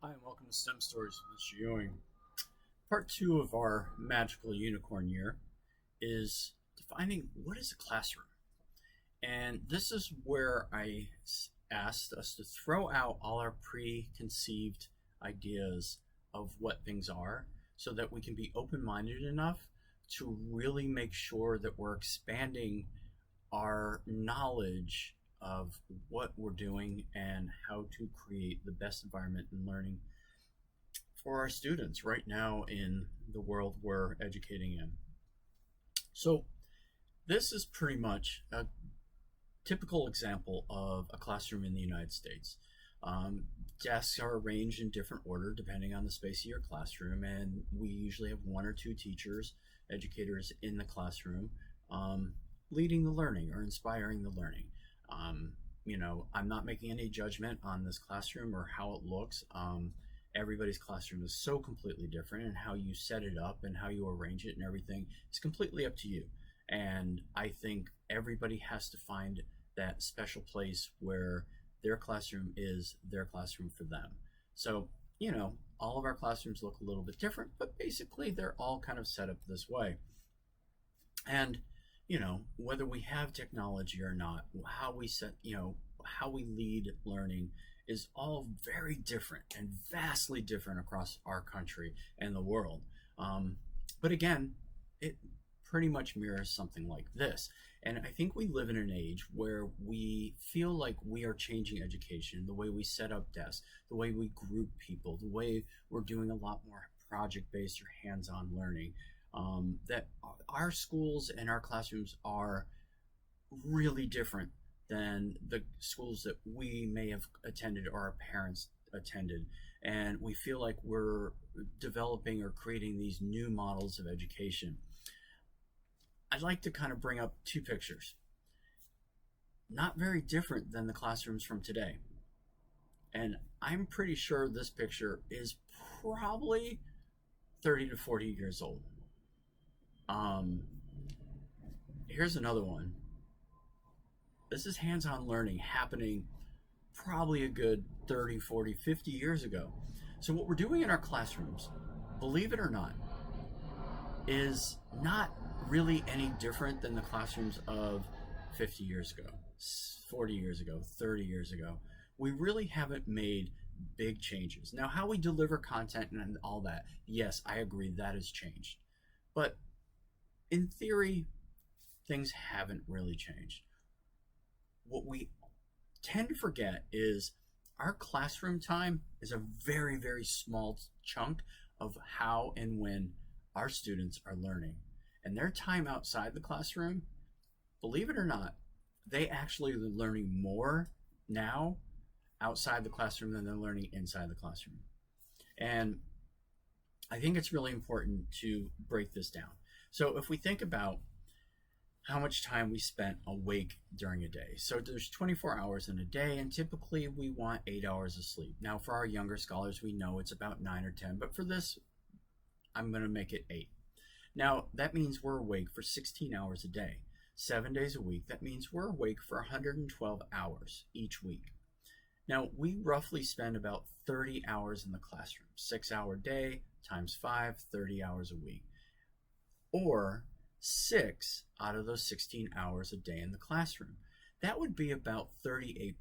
Hi, and welcome to STEM Stories with Mr. Ewing. Part two of our magical unicorn year is defining what is a classroom. And this is where I asked us to throw out all our preconceived ideas of what things are so that we can be open minded enough to really make sure that we're expanding our knowledge of what we're doing and how to create the best environment in learning for our students right now in the world we're educating in. So, this is pretty much a typical example of a classroom in the United States. Um, Desks are arranged in different order depending on the space of your classroom, and we usually have one or two teachers, educators in the classroom, um, leading the learning or inspiring the learning. Um, I'm not making any judgment on this classroom or how it looks. Everybody's classroom is so completely different, and how you set it up and how you arrange it and everything is completely up to you. And I think everybody has to find that special place where their classroom is their classroom for them. So, all of our classrooms look a little bit different, but basically they're all kind of set up this way. And, whether we have technology or not, how we lead learning is all very different and vastly different across our country and the world. Um, but again, it pretty much mirrors something like this. And I think we live in an age where we feel like we are changing education, the way we set up desks, the way we group people, the way we're doing a lot more project based or hands on learning. That our schools and our classrooms are really different than the schools that we may have attended or our parents attended. And we feel like we're developing or creating these new models of education. I'd like to kind of bring up two pictures. Not very different than the classrooms from today. And I'm pretty sure this picture is probably 30 to 40 years old. Here's another one. This is hands-on learning happening probably a good 30, 40, 50 years ago. So what we're doing in our classrooms, believe it or not, is not really any different than the classrooms of 50 years ago, 40 years ago, 30 years ago. We really haven't made big changes. Now, how we deliver content and all that, yes, I agree that has changed. But in theory, things haven't really changed. What we tend to forget is our classroom time is a very, very small chunk of how and when our students are learning. And their time outside the classroom, believe it or not, they actually are learning more now outside the classroom than they're learning inside the classroom. And I think it's really important to break this down. So if we think about how much time we spent awake during a day. So there's 24 hours in a day, and typically we want 8 hours of sleep. Now, for our younger scholars, we know it's about 9 or 10, but for this, I'm going to make it 8. Now, that means we're awake for 16 hours a day, 7 days a week. That means we're awake for 112 hours each week. Now, we roughly spend about 30 hours in the classroom, 6-hour day times 5, 30 hours a week. Or 6 out of those 16 hours a day in the classroom. That would be about 38%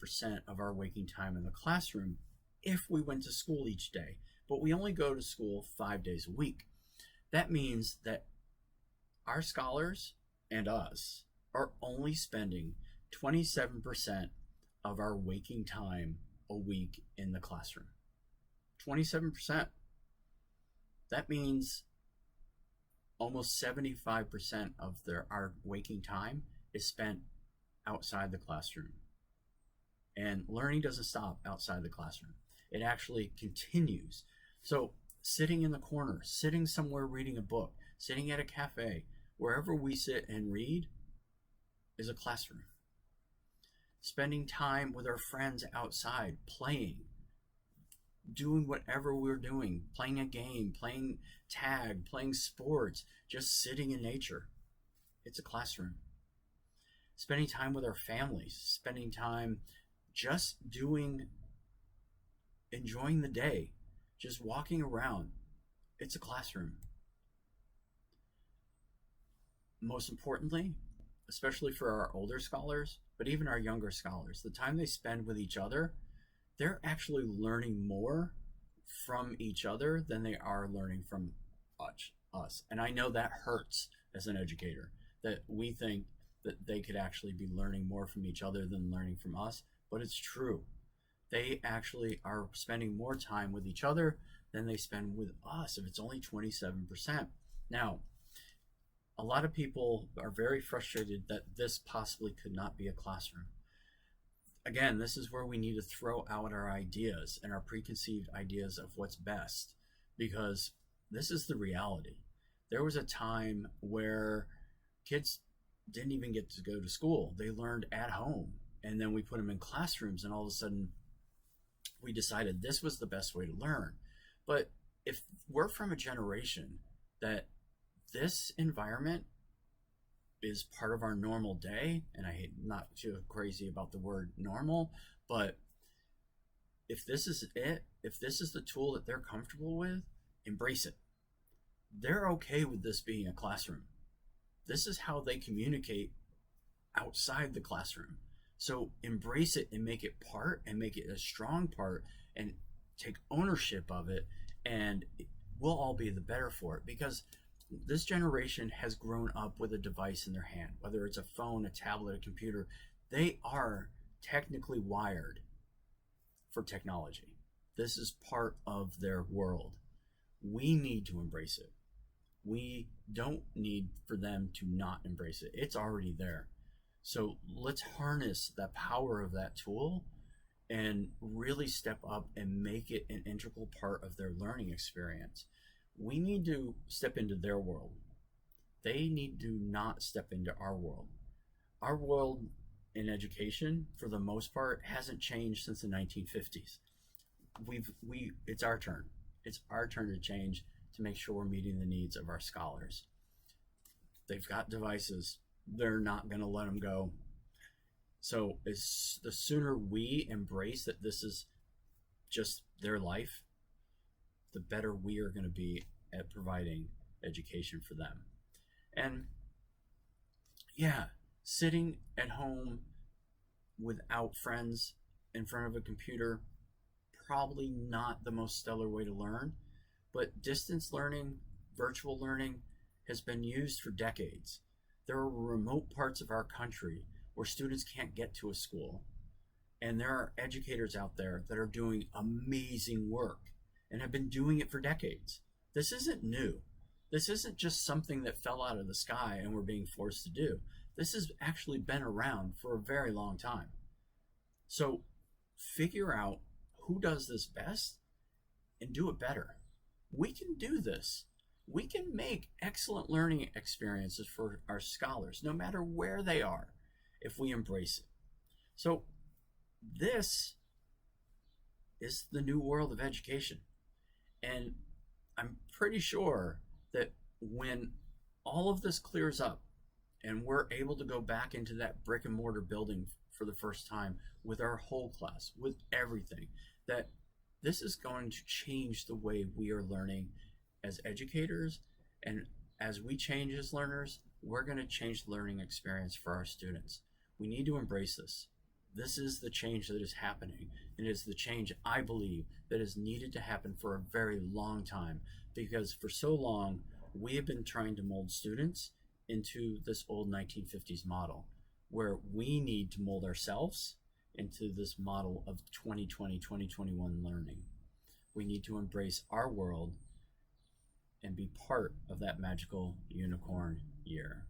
of our waking time in the classroom if we went to school each day, but we only go to school 5 days a week. That means that our scholars and us are only spending 27% of our waking time a week in the classroom. 27%. That means almost 75% of our waking time is spent outside the classroom. And learning doesn't stop outside the classroom. It actually continues. So sitting in the corner, sitting somewhere reading a book, sitting at a cafe, wherever we sit and read is a classroom. Spending time with our friends outside, playing, doing whatever we're doing, playing a game, playing tag, playing sports, just sitting in nature. It's a classroom. Spending time with our families, spending time just enjoying the day, just walking around. It's a classroom. Most importantly, especially for our older scholars, but even our younger scholars, the time they spend with each other, they're actually learning more from each other than they are learning from us. And I know that hurts as an educator, that we think that they could actually be learning more from each other than learning from us, but it's true. They actually are spending more time with each other than they spend with us if it's only 27%. Now, a lot of people are very frustrated that this possibly could not be a classroom. Again, this is where we need to throw out our ideas and our preconceived ideas of what's best, because this is the reality. There was a time where kids didn't even get to go to school. They learned at home, and then we put them in classrooms, and all of a sudden we decided this was the best way to learn. But if we're from a generation that this environment is part of our normal day, and I hate not too crazy about the word normal, but if this is it, if this is the tool that they're comfortable with, embrace it. They're okay with this being a classroom. This is how they communicate outside the classroom. So embrace it and make it part, and make it a strong part, and take ownership of it, and we'll all be the better for it, because this generation has grown up with a device in their hand, whether it's a phone, a tablet, a computer. They are technically wired for technology. This is part of their world. We need to embrace it. We don't need for them to not embrace it. It's already there. So let's harness the power of that tool and really step up and make it an integral part of their learning experience. We need to step into their world. They need to not step into our world. Our world in education, for the most part, hasn't changed since the 1950s. It's our turn. It's our turn to change, to make sure we're meeting the needs of our scholars. They've got devices. They're not going to let them go. So the sooner we embrace that this is just their life, the better we are going to be at providing education for them. And yeah, sitting at home without friends in front of a computer, probably not the most stellar way to learn, but distance learning, virtual learning has been used for decades. There are remote parts of our country where students can't get to a school, and there are educators out there that are doing amazing work and have been doing it for decades. This isn't new. This isn't just something that fell out of the sky and we're being forced to do. This has actually been around for a very long time. So figure out who does this best and do it better. We can do this. We can make excellent learning experiences for our scholars, no matter where they are, if we embrace it. So this is the new world of education. And I'm pretty sure that when all of this clears up and we're able to go back into that brick and mortar building for the first time with our whole class, with everything, that this is going to change the way we are learning as educators. And as we change as learners, we're going to change the learning experience for our students. We need to embrace this. This is the change that is happening, and it is the change, I believe, that is needed to happen for a very long time, because for so long we have been trying to mold students into this old 1950s model, where we need to mold ourselves into this model of 2020, 2021 learning. We need to embrace our world and be part of that magical unicorn year.